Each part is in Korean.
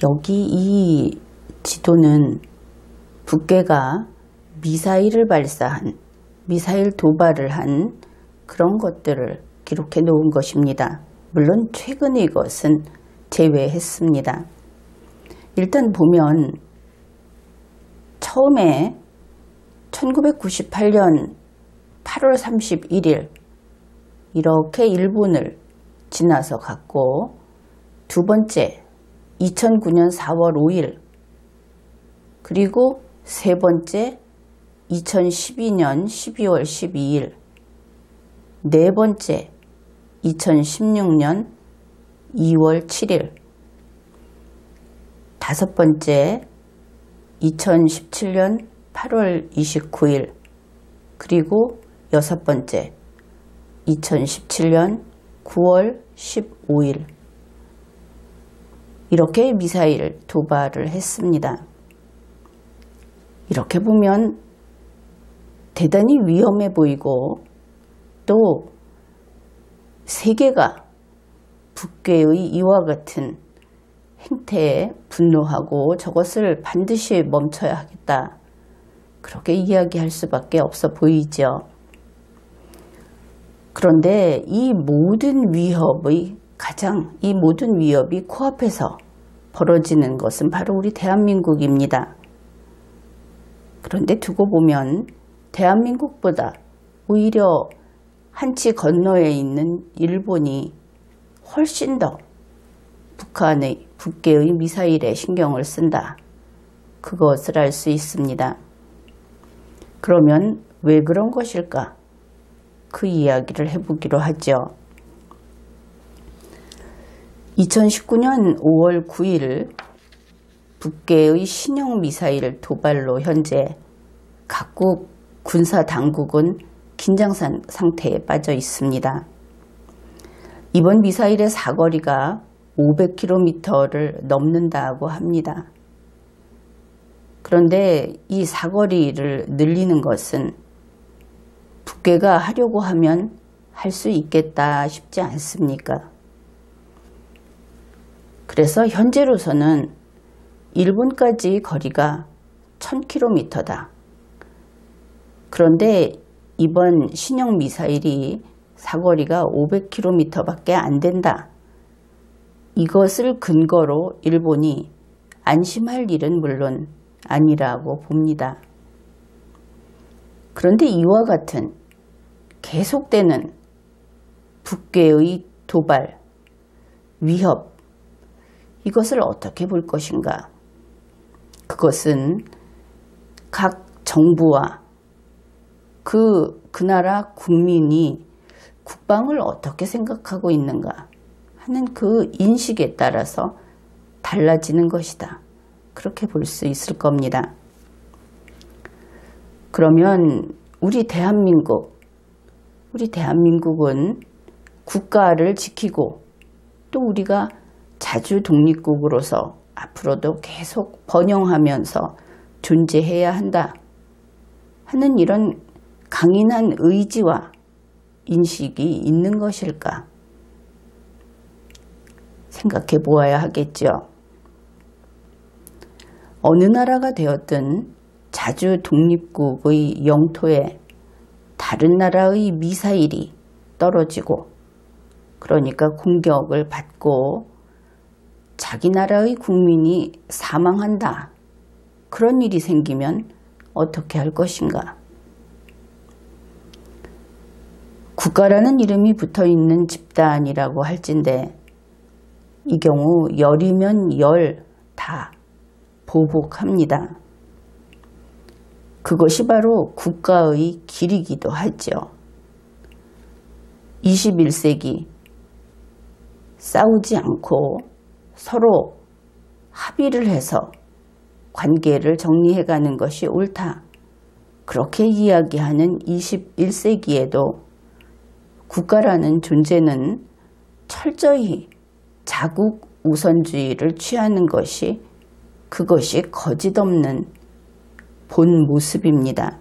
여기 이 지도는 북괴가 미사일을 발사한, 미사일 도발을 한 그런 것들을 기록해 놓은 것입니다. 물론 최근의 것은 제외했습니다. 일단 보면 처음에 1998년 8월 31일 이렇게 일본을 지나서 갔고, 두 번째 2009년 4월 5일, 그리고 세 번째 2012년 12월 12일, 네 번째 2016년 2월 7일, 다섯 번째 2017년 8월 29일, 그리고 여섯 번째 2017년 9월 15일 이렇게 미사일 도발을 했습니다. 이렇게 보면 대단히 위험해 보이고, 또 세계가 북괴의 이와 같은 행태에 분노하고 저것을 반드시 멈춰야 하겠다, 그렇게 이야기할 수밖에 없어 보이죠. 그런데 이 모든 위협이 코앞에서 벌어지는 것은 바로 우리 대한민국입니다. 그런데 두고 보면 대한민국보다 오히려 한치 건너에 있는 일본이 훨씬 더 북괴의 미사일에 신경을 쓴다, 그것을 알 수 있습니다. 그러면 왜 그런 것일까? 그 이야기를 해보기로 하죠. 2019년 5월 9일 북괴의 신형 미사일 도발로 현재 각국 군사 당국은 긴장 상태에 빠져 있습니다. 이번 미사일의 사거리가 500km를 넘는다고 합니다. 그런데 이 사거리를 늘리는 것은 북괴가 하려고 하면 할 수 있겠다 싶지 않습니까? 그래서 현재로서는 일본까지 거리가 1000km다. 그런데 이번 신형 미사일이 사거리가 500km밖에 안 된다, 이것을 근거로 일본이 안심할 일은 물론 아니라고 봅니다. 그런데 이와 같은 계속되는 북괴의 도발, 위협, 이것을 어떻게 볼 것인가? 그것은 각 정부와 그 나라 국민이 국방을 어떻게 생각하고 있는가 하는 그 인식에 따라서 달라지는 것이다, 그렇게 볼 수 있을 겁니다. 그러면 우리 대한민국은 국가를 지키고, 또 우리가 자주 독립국으로서 앞으로도 계속 번영하면서 존재해야 한다 하는 이런 강인한 의지와 인식이 있는 것일까? 생각해 보아야 하겠죠. 어느 나라가 되었든 자주 독립국의 영토에 다른 나라의 미사일이 떨어지고, 그러니까 공격을 받고 자기 나라의 국민이 사망한다, 그런 일이 생기면 어떻게 할 것인가? 국가라는 이름이 붙어있는 집단이라고 할진데, 이 경우 열이면 열 다 보복합니다. 그것이 바로 국가의 길이기도 하죠. 21세기 싸우지 않고 서로 합의를 해서 관계를 정리해가는 것이 옳다, 그렇게 이야기하는 21세기에도 국가라는 존재는 철저히 자국 우선주의를 취하는 것이, 그것이 거짓없는 본 모습입니다.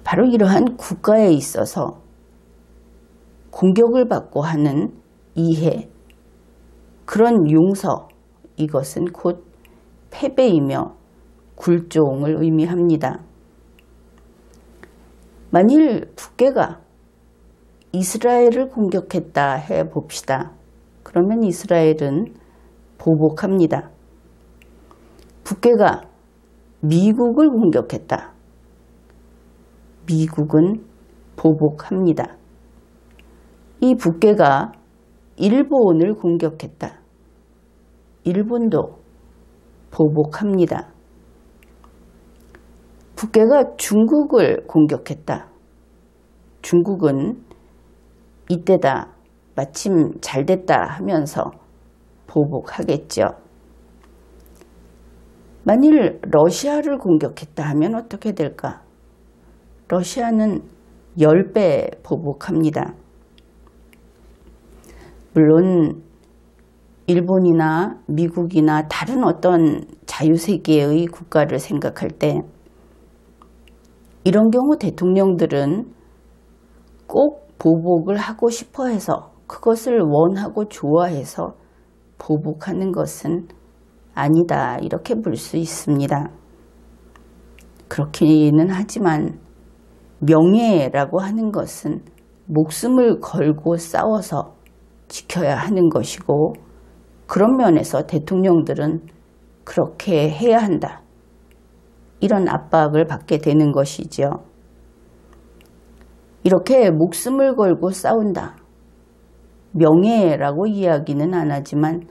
바로 이러한 국가에 있어서 공격을 받고 하는 이해, 그런 용서, 이것은 곧 패배이며 굴종을 의미합니다. 만일 북괴가 이스라엘을 공격했다 해 봅시다. 그러면 이스라엘은 보복합니다. 북괴가 미국을 공격했다. 미국은 보복합니다. 이 북괴가 일본을 공격했다. 일본도 보복합니다. 북괴가 중국을 공격했다. 중국은 이때다, 마침 잘됐다 하면서 보복하겠죠. 만일 러시아를 공격했다 하면 어떻게 될까? 러시아는 10배 보복합니다. 물론 일본이나 미국이나 다른 어떤 자유세계의 국가를 생각할 때 이런 경우 대통령들은 꼭 보복을 하고 싶어 해서 그것을 원하고 좋아해서 보복하는 것은 아니다, 이렇게 볼 수 있습니다. 그렇기는 하지만 명예라고 하는 것은 목숨을 걸고 싸워서 지켜야 하는 것이고, 그런 면에서 대통령들은 그렇게 해야 한다, 이런 압박을 받게 되는 것이죠. 이렇게 목숨을 걸고 싸운다, 명예라고 이야기는 안 하지만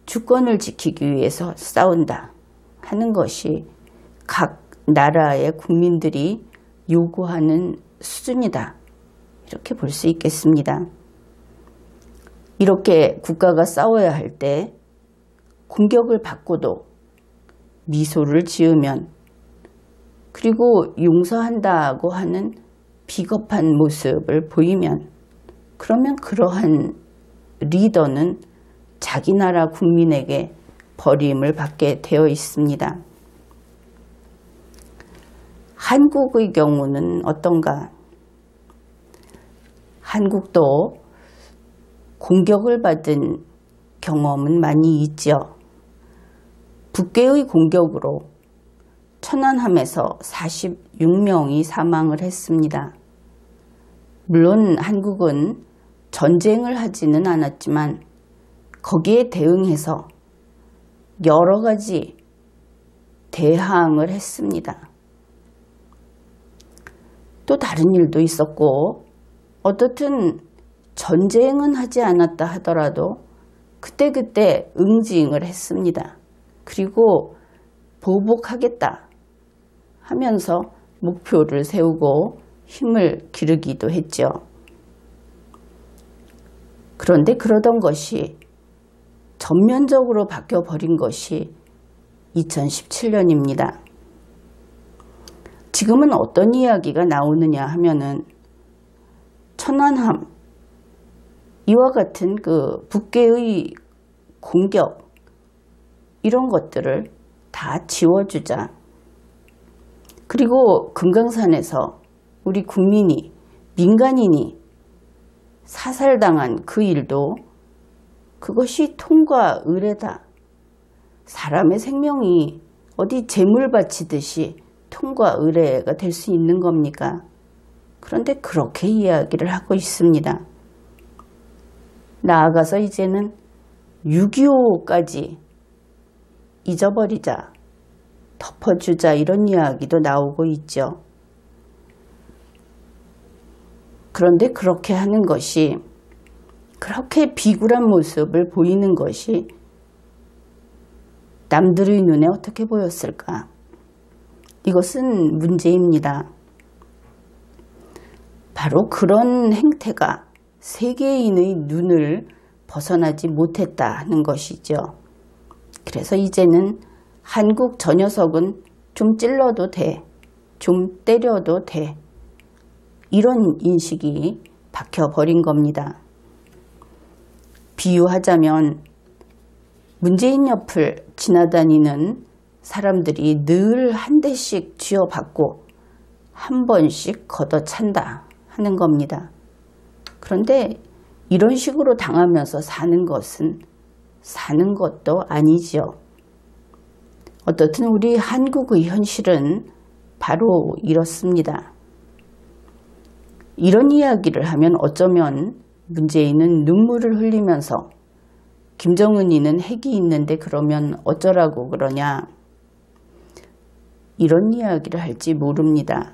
주권을 지키기 위해서 싸운다 하는 것이 각 나라의 국민들이 요구하는 수준이다, 이렇게 볼 수 있겠습니다. 이렇게 국가가 싸워야 할 때 공격을 받고도 미소를 지으면, 그리고 용서한다고 하는 비겁한 모습을 보이면, 그러면 그러한 리더는 자기 나라 국민에게 버림을 받게 되어 있습니다. 한국의 경우는 어떤가? 한국도 공격을 받은 경험은 많이 있죠. 북괴의 공격으로 천안함에서 46명이 사망을 했습니다. 물론 한국은 전쟁을 하지는 않았지만 거기에 대응해서 여러 가지 대항을 했습니다. 또 다른 일도 있었고, 어떻든 전쟁은 하지 않았다 하더라도 그때그때 응징을 했습니다. 그리고 보복하겠다 하면서 목표를 세우고 힘을 기르기도 했죠. 그런데 그러던 것이 전면적으로 바뀌어버린 것이 2017년입니다. 지금은 어떤 이야기가 나오느냐 하면은 천안함, 이와 같은 그 북괴의 공격, 이런 것들을 다 지워주자. 그리고 금강산에서 우리 국민이, 민간인이 사살당한 그 일도 그것이 통과 의례다. 사람의 생명이 어디 재물 바치듯이 통과 의례가 될 수 있는 겁니까? 그런데 그렇게 이야기를 하고 있습니다. 나아가서 이제는 6.25까지 잊어버리자, 덮어주자, 이런 이야기도 나오고 있죠. 그런데 그렇게 하는 것이, 그렇게 비굴한 모습을 보이는 것이 남들의 눈에 어떻게 보였을까? 이것은 문제입니다. 바로 그런 행태가 세계인의 눈을 벗어나지 못했다는 것이죠. 그래서 이제는 한국 저 녀석은 좀 찔러도 돼, 좀 때려도 돼, 이런 인식이 박혀버린 겁니다. 비유하자면 문재인 옆을 지나다니는 사람들이 늘 한 대씩 쥐어받고 한 번씩 걷어찬다 하는 겁니다. 그런데 이런 식으로 당하면서 사는 것은 사는 것도 아니지요. 어떻든 우리 한국의 현실은 바로 이렇습니다. 이런 이야기를 하면 어쩌면 문재인은 눈물을 흘리면서 김정은이는 핵이 있는데 그러면 어쩌라고 그러냐, 이런 이야기를 할지 모릅니다.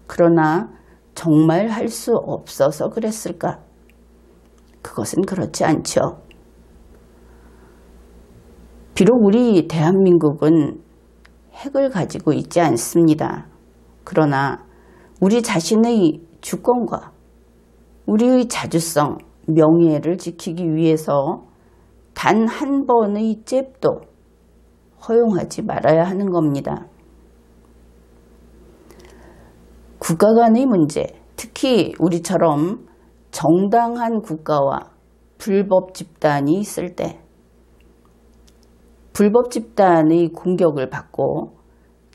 그러나 정말 할 수 없어서 그랬을까? 그것은 그렇지 않죠. 비록 우리 대한민국은 핵을 가지고 있지 않습니다. 그러나 우리 자신의 주권과 우리의 자주성, 명예를 지키기 위해서 단 한 번의 잽도 허용하지 말아야 하는 겁니다. 국가 간의 문제, 특히 우리처럼 정당한 국가와 불법 집단이 있을 때 불법 집단의 공격을 받고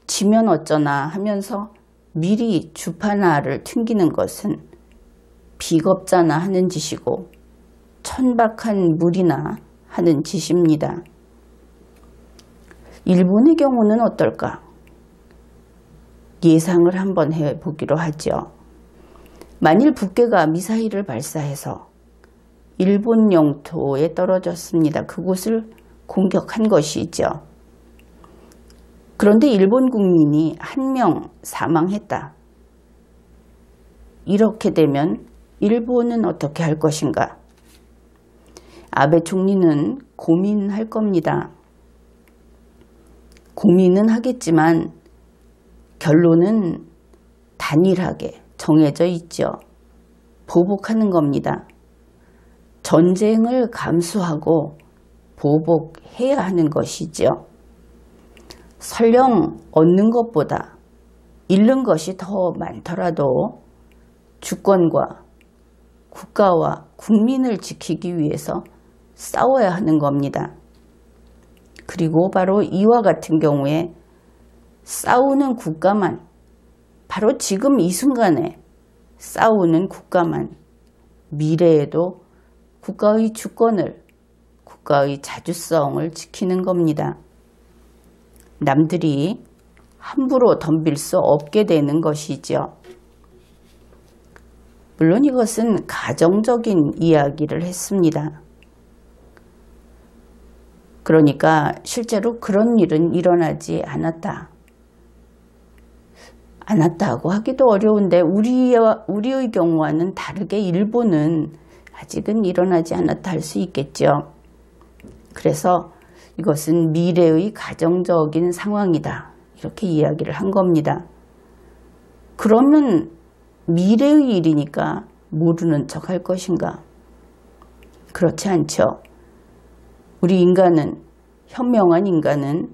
지면 어쩌나 하면서 미리 주파나를 튕기는 것은 비겁자나 하는 짓이고 천박한 무리나 하는 짓입니다. 일본의 경우는 어떨까? 예상을 한번 해보기로 하죠. 만일 북괴가 미사일을 발사해서 일본 영토에 떨어졌습니다. 그곳을 공격한 것이죠. 그런데 일본 국민이 1명 사망했다. 이렇게 되면 일본은 어떻게 할 것인가? 아베 총리는 고민할 겁니다. 고민은 하겠지만 결론은 단일하게 정해져 있죠. 보복하는 겁니다. 전쟁을 감수하고 보복해야 하는 것이죠. 설령 얻는 것보다 잃는 것이 더 많더라도 주권과 국가와 국민을 지키기 위해서 싸워야 하는 겁니다. 그리고 바로 이와 같은 경우에 싸우는 국가만, 바로 지금 이 순간에 싸우는 국가만 미래에도 국가의 주권을, 국가의 자주성을 지키는 겁니다. 남들이 함부로 덤빌 수 없게 되는 것이죠. 물론 이것은 가정적인 이야기를 했습니다. 그러니까 실제로 그런 일은 일어나지 않았다고 하기도 어려운데 우리의 경우와는 다르게 일본은 아직은 일어나지 않았다 할 수 있겠죠. 그래서 이것은 미래의 가정적인 상황이다. 이렇게 이야기를 한 겁니다. 그러면 미래의 일이니까 모르는 척 할 것인가? 그렇지 않죠. 우리 인간은, 현명한 인간은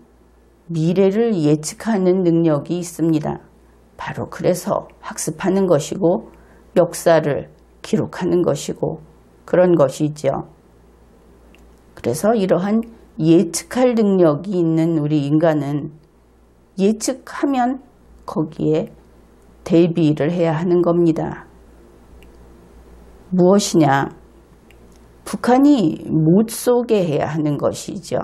미래를 예측하는 능력이 있습니다. 바로 그래서 학습하는 것이고 역사를 기록하는 것이고 그런 것이죠. 그래서 이러한 예측할 능력이 있는 우리 인간은 예측하면 거기에 대비를 해야 하는 겁니다. 무엇이냐? 북한이 못 쏘게 해야 하는 것이죠.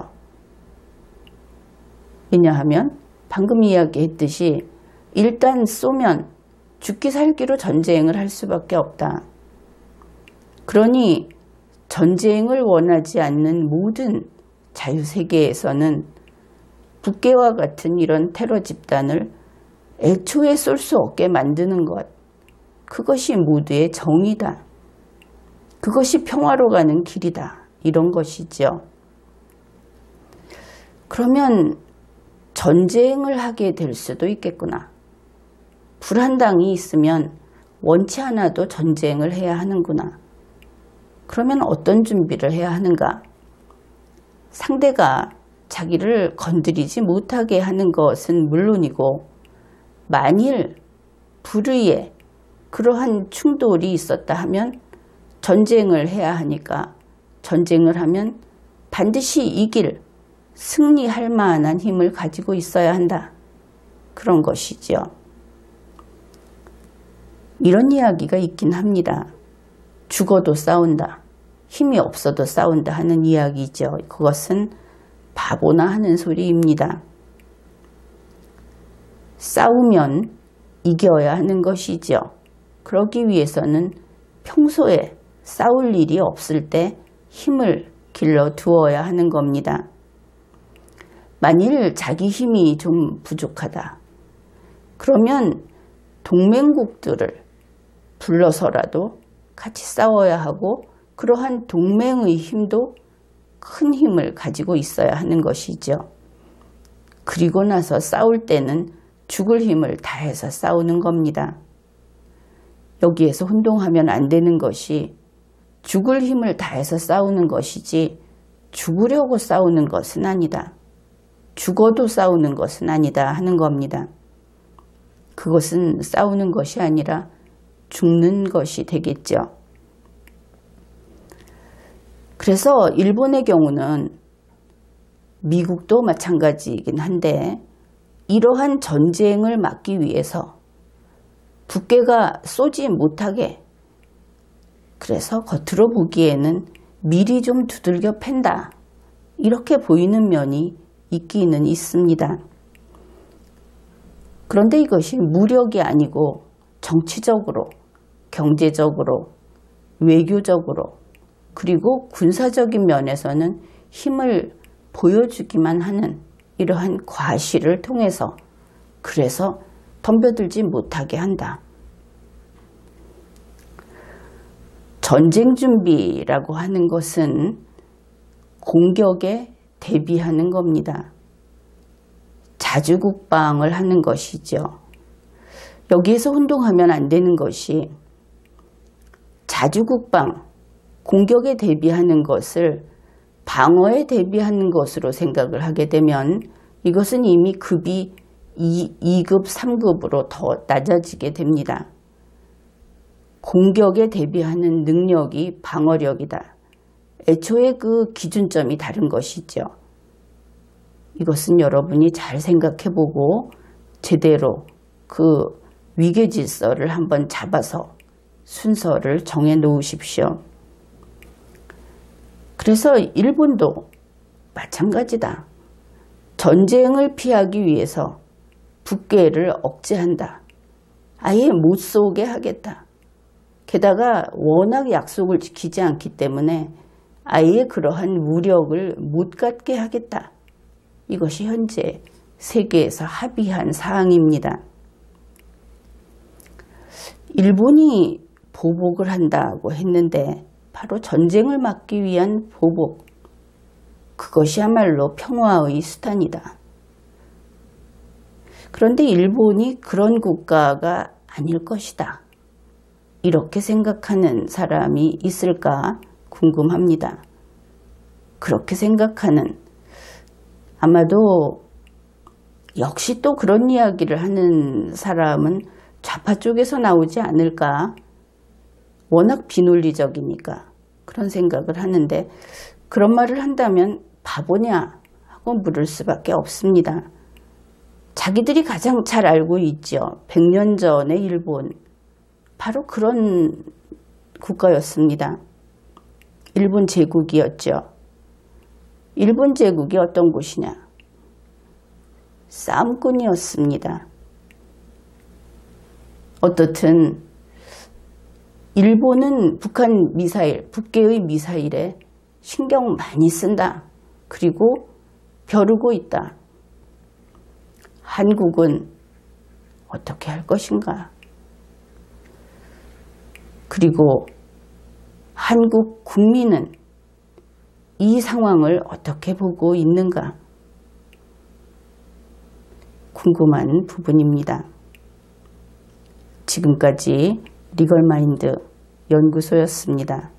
왜냐하면 방금 이야기했듯이 일단 쏘면 죽기 살기로 전쟁을 할 수밖에 없다. 그러니 전쟁을 원하지 않는 모든 자유세계에서는 북괴와 같은 이런 테러 집단을 애초에 쏠 수 없게 만드는 것, 그것이 모두의 정의다. 그것이 평화로 가는 길이다. 이런 것이죠. 그러면 전쟁을 하게 될 수도 있겠구나. 불한당이 있으면 원치 않아도 전쟁을 해야 하는구나. 그러면 어떤 준비를 해야 하는가? 상대가 자기를 건드리지 못하게 하는 것은 물론이고, 만일 불의에 그러한 충돌이 있었다 하면 전쟁을 해야 하니까 전쟁을 하면 반드시 이길, 승리할 만한 힘을 가지고 있어야 한다. 그런 것이죠. 이런 이야기가 있긴 합니다. 죽어도 싸운다. 힘이 없어도 싸운다 하는 이야기죠. 그것은 바보나 하는 소리입니다. 싸우면 이겨야 하는 것이죠. 그러기 위해서는 평소에 싸울 일이 없을 때 힘을 길러 두어야 하는 겁니다. 만일 자기 힘이 좀 부족하다. 그러면 동맹국들을 불러서라도 같이 싸워야 하고 그러한 동맹의 힘도 큰 힘을 가지고 있어야 하는 것이죠. 그리고 나서 싸울 때는 죽을 힘을 다해서 싸우는 겁니다. 여기에서 혼동하면 안 되는 것이 죽을 힘을 다해서 싸우는 것이지 죽으려고 싸우는 것은 아니다. 죽어도 싸우는 것은 아니다 하는 겁니다. 그것은 싸우는 것이 아니라 죽는 것이 되겠죠. 그래서 일본의 경우는 미국도 마찬가지이긴 한데 이러한 전쟁을 막기 위해서 북괴가 쏘지 못하게 그래서 겉으로 보기에는 미리 좀 두들겨 팬다 이렇게 보이는 면이 있기는 있습니다. 그런데 이것이 무력이 아니고 정치적으로, 경제적으로, 외교적으로 그리고 군사적인 면에서는 힘을 보여주기만 하는 이러한 과시를 통해서 그래서 덤벼들지 못하게 한다. 전쟁 준비라고 하는 것은 공격에 대비하는 겁니다. 자주국방을 하는 것이죠. 여기에서 혼동하면 안 되는 것이 자주국방, 공격에 대비하는 것을 방어에 대비하는 것으로 생각을 하게 되면 이것은 이미 급이 2급, 3급으로 더 낮아지게 됩니다. 공격에 대비하는 능력이 방어력이다. 애초에 그 기준점이 다른 것이죠. 이것은 여러분이 잘 생각해보고 제대로 그 위계질서를 한번 잡아서 순서를 정해 놓으십시오. 그래서 일본도 마찬가지다. 전쟁을 피하기 위해서 북괴를 억제한다. 아예 못 쏘게 하겠다. 게다가 워낙 약속을 지키지 않기 때문에 아예 그러한 무력을 못 갖게 하겠다. 이것이 현재 세계에서 합의한 사항입니다. 일본이 보복을 한다고 했는데 바로 전쟁을 막기 위한 보복, 그것이야말로 평화의 수단이다. 그런데 일본이 그런 국가가 아닐 것이다. 이렇게 생각하는 사람이 있을까 궁금합니다. 그렇게 생각하는, 아마도 역시 또 그런 이야기를 하는 사람은 좌파 쪽에서 나오지 않을까. 워낙 비논리적이니까 그런 생각을 하는데, 그런 말을 한다면 바보냐 하고 물을 수밖에 없습니다. 자기들이 가장 잘 알고 있죠. 100년 전의 일본, 바로 그런 국가였습니다. 일본 제국이었죠. 일본 제국이 어떤 곳이냐? 싸움꾼이었습니다. 어떻든 일본은 북한 미사일, 북괴의 미사일에 신경 많이 쓴다. 그리고 벼르고 있다. 한국은 어떻게 할 것인가? 그리고 한국 국민은 이 상황을 어떻게 보고 있는가? 궁금한 부분입니다. 지금까지 리걸마인드 연구소였습니다.